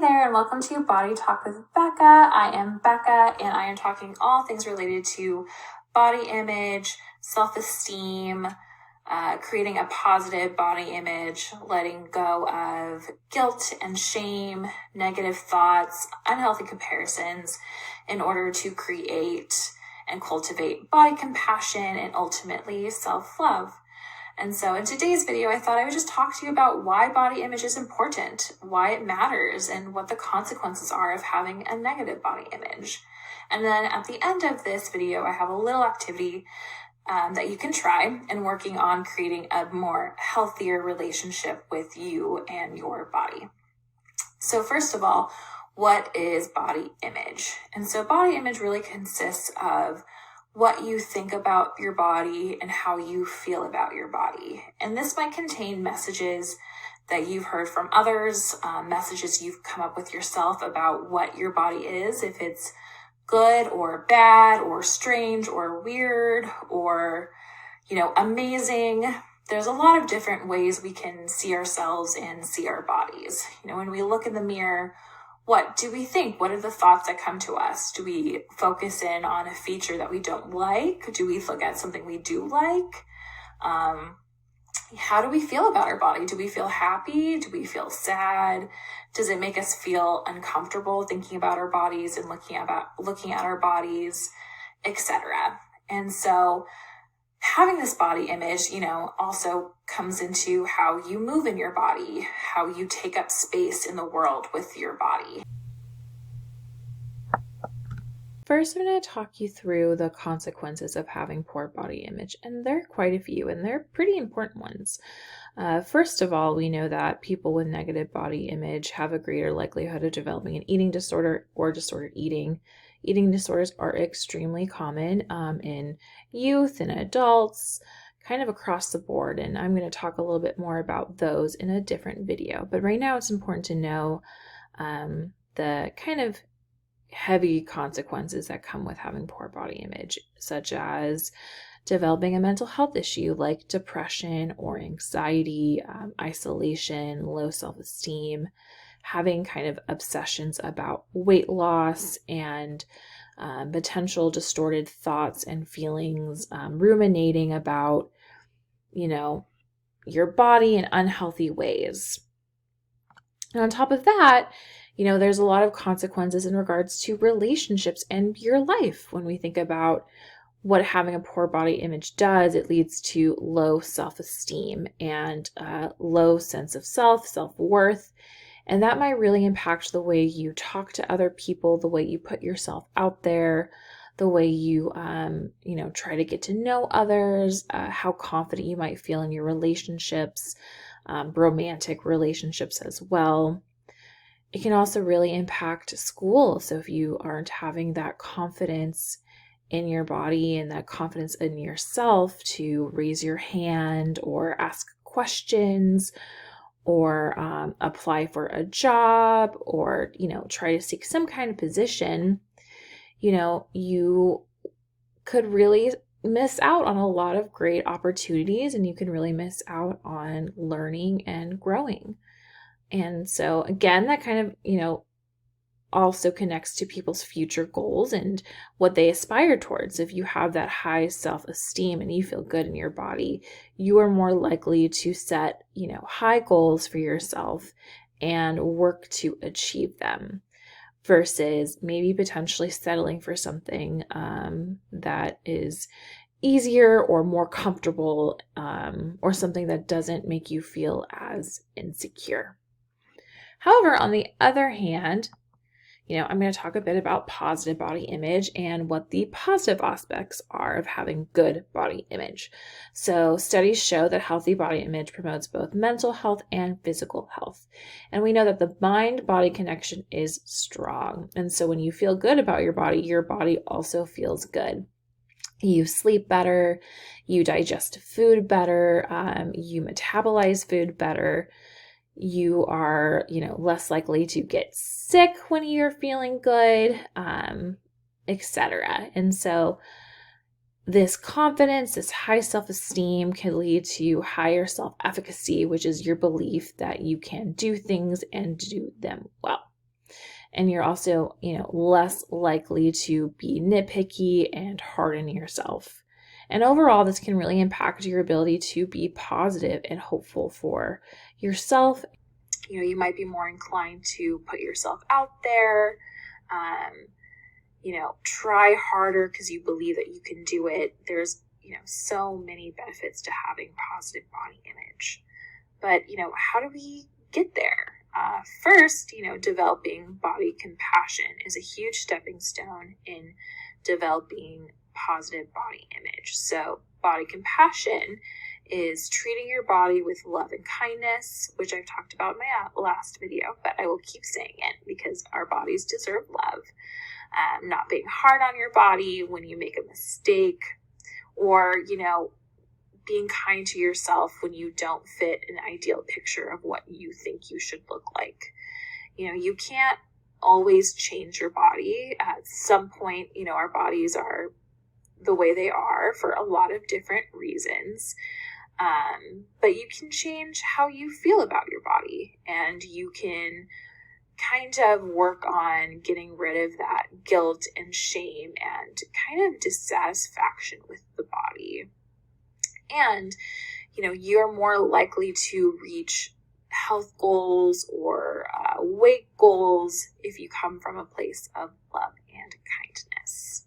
there, and welcome to Body Talk with Becca. I am Becca, and I am talking all things related to body image, self-esteem, creating a positive body image, letting go of guilt and shame, negative thoughts, unhealthy comparisons in order to create and cultivate body compassion and ultimately self-love. And so in today's video, I thought I would just talk to you about why body image is important, why it matters, and what the consequences are of having a negative body image. And then at the end of this video, I have a little activity that you can try in working on creating a more healthier relationship with you and your body. So first of all, what is body image? And so body image really consists of what you think about your body and how you feel about your body. And this might contain messages that you've heard from others, messages you've come up with yourself about what your body is, if it's good or bad or strange or weird or, amazing. There's a lot of different ways we can see ourselves and see our bodies. When we look in the mirror, what do we think? What are the thoughts that come to us? Do we focus in on a feature that we don't like? Do we look at something we do like? How do we feel about our body? Do we feel happy? Do we feel sad? Does it make us feel uncomfortable thinking about our bodies and looking at our bodies, etc.? And so having this body image, also comes into how you move in your body, how you take up space in the world with your body. First, I'm going to talk you through the consequences of having poor body image, and there are quite a few, and they're pretty important ones. First of all, we know that people with negative body image have a greater likelihood of developing an eating disorder or disordered eating. Eating disorders are extremely common in youth and adults, kind of across the board, and I'm going to talk a little bit more about those in a different video. But right now it's important to know the kind of heavy consequences that come with having poor body image, such as developing a mental health issue like depression or anxiety, isolation, low self-esteem, having kind of obsessions about weight loss and potential distorted thoughts and feelings, ruminating about, your body in unhealthy ways. And on top of that, there's a lot of consequences in regards to relationships and your life. When we think about what having a poor body image does, it leads to low self-esteem and low sense of self-worth. And that might really impact the way you talk to other people, the way you put yourself out there, the way you, try to get to know others, how confident you might feel in your relationships, romantic relationships as well. It can also really impact school. So if you aren't having that confidence in your body and that confidence in yourself to raise your hand or ask questions or apply for a job or, try to seek some kind of position, you could really miss out on a lot of great opportunities, and you can really miss out on learning and growing. And so again, that kind of, also connects to people's future goals and what they aspire towards. If you have that high self-esteem and you feel good in your body, you are more likely to set, high goals for yourself and work to achieve them versus maybe potentially settling for something that is easier or more comfortable or something that doesn't make you feel as insecure. However, on the other hand, I'm going to talk a bit about positive body image and what the positive aspects are of having good body image. So studies show that healthy body image promotes both mental health and physical health. And we know that the mind-body connection is strong. And so when you feel good about your body also feels good. You sleep better, you digest food better, you metabolize food better. You are, less likely to get sick when you're feeling good, etc. And so this confidence, this high self-esteem can lead to higher self-efficacy, which is your belief that you can do things and do them well. And you're also, less likely to be nitpicky and hard on yourself. And overall, this can really impact your ability to be positive and hopeful for yourself. You might be more inclined to put yourself out there, try harder because you believe that you can do it. There's, so many benefits to having positive body image. But, how do we get there? First, developing body compassion is a huge stepping stone in developing positive body image. So body compassion is treating your body with love and kindness, which I've talked about in my last video, but I will keep saying it because our bodies deserve love. Not being hard on your body when you make a mistake, or, being kind to yourself when you don't fit an ideal picture of what you think you should look like. You can't always change your body. At some point, our bodies are the way they are for a lot of different reasons. But you can change how you feel about your body, and you can kind of work on getting rid of that guilt and shame and kind of dissatisfaction with the body. And, you're more likely to reach health goals or weight goals if you come from a place of love and kindness.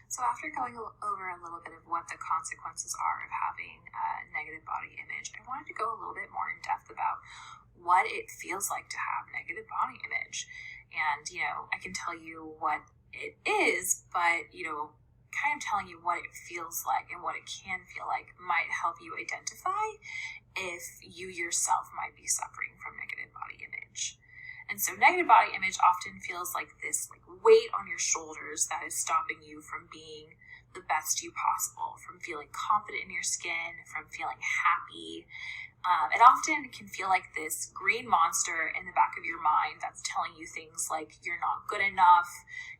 So after going over a little bit of what the consequences are of having a negative body image, I wanted to go a little bit more in depth about what it feels like to have negative body image. And, I can tell you what it is, but, kind of telling you what it feels like and what it can feel like might help you identify if you yourself might be suffering from negative body image. And so negative body image often feels like this weight on your shoulders that is stopping you from being the best you possible, from feeling confident in your skin, from feeling happy. It often can feel like this green monster in the back of your mind that's telling you things like you're not good enough,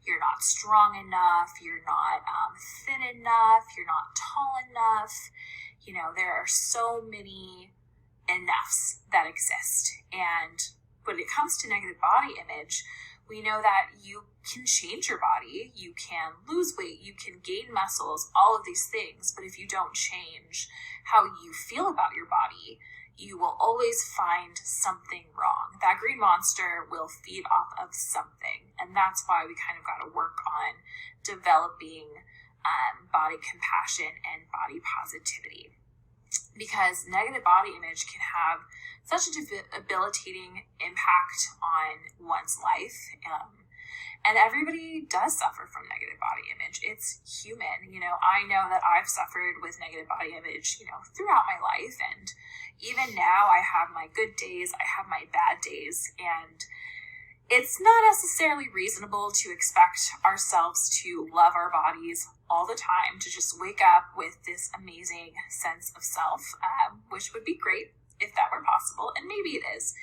you're not strong enough, you're not thin enough, you're not tall enough. There are so many enoughs that exist. And when it comes to negative body image, we know that you can change your body, you can lose weight, you can gain muscles, all of these things. But if you don't change how you feel about your body, you will always find something wrong. That green monster will feed off of something. And that's why we kind of got to work on developing body compassion and body positivity. Because negative body image can have such a debilitating impact on one's life. And everybody does suffer from negative body image. It's human. I know that I've suffered with negative body image, throughout my life. And even now I have my good days, I have my bad days. And it's not necessarily reasonable to expect ourselves to love our bodies all the time, to just wake up with this amazing sense of self, which would be great if that were possible. And maybe it is.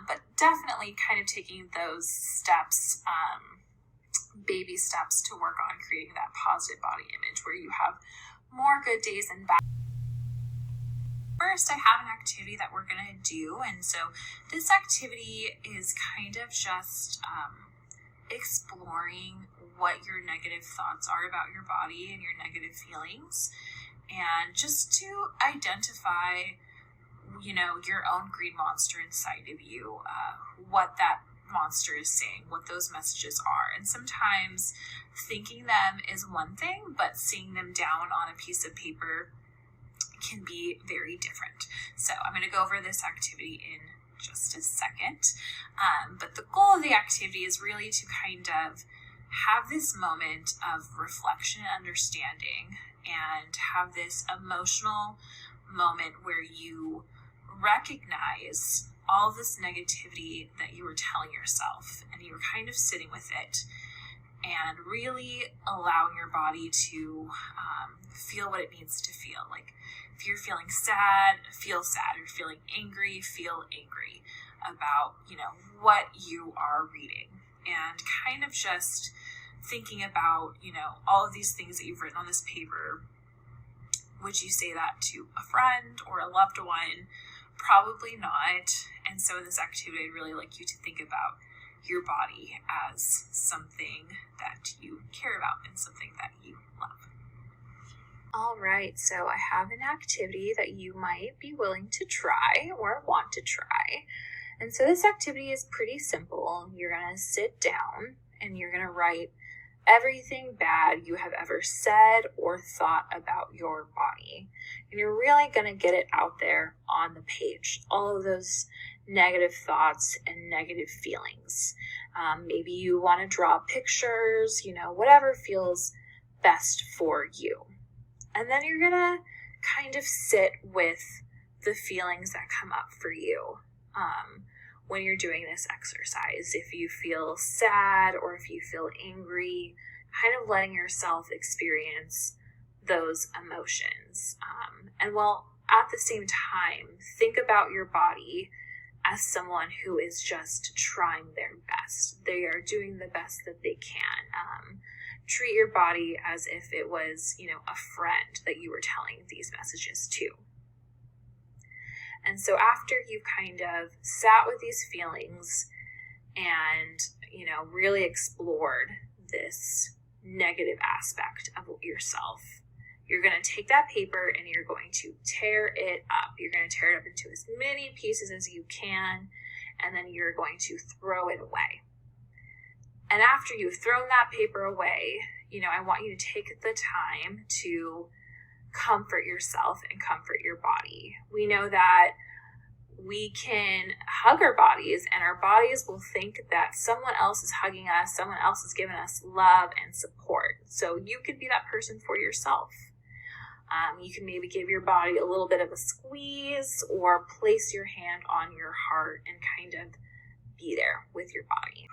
But definitely kind of taking those steps, baby steps to work on creating that positive body image where you have more good days and bad. First, I have an activity that we're going to do. And so this activity is kind of just exploring what your negative thoughts are about your body and your negative feelings. And just to identify your own green monster inside of you, what that monster is saying, what those messages are. And sometimes thinking them is one thing, but seeing them down on a piece of paper can be very different. So I'm going to go over this activity in just a second. But the goal of the activity is really to kind of have this moment of reflection and understanding, and have this emotional moment where you recognize all this negativity that you were telling yourself, and you were kind of sitting with it and really allowing your body to feel what it needs to feel. Like if you're feeling sad, feel sad. If you're feeling angry, feel angry about, what you are reading, and kind of just thinking about, all of these things that you've written on this paper. Would you say that to a friend or a loved one? Probably not. And so this activity, I'd really like you to think about your body as something that you care about and something that you love. All right, so I have an activity that you might be willing to try or want to try. And so this activity is pretty simple. You're going to sit down and you're going to write everything bad you have ever said or thought about your body. And you're really going to get it out there on the page. All of those negative thoughts and negative feelings. Maybe you want to draw pictures, whatever feels best for you. And then you're going to kind of sit with the feelings that come up for you when you're doing this exercise. If you feel sad or if you feel angry, kind of letting yourself experience those emotions. And at the same time, think about your body as someone who is just trying their best. They are doing the best that they can. Treat your body as if it was, a friend that you were telling these messages to. And so after you've kind of sat with these feelings and, really explored this negative aspect of yourself, you're going to take that paper and you're going to tear it up. You're going to tear it up into as many pieces as you can, and then you're going to throw it away. And after you've thrown that paper away, I want you to take the time to comfort yourself and comfort your body. We know that we can hug our bodies and our bodies will think that someone else is hugging us, someone else is giving us love and support. So you could be that person for yourself. You can maybe give your body a little bit of a squeeze or place your hand on your heart and kind of be there with your body.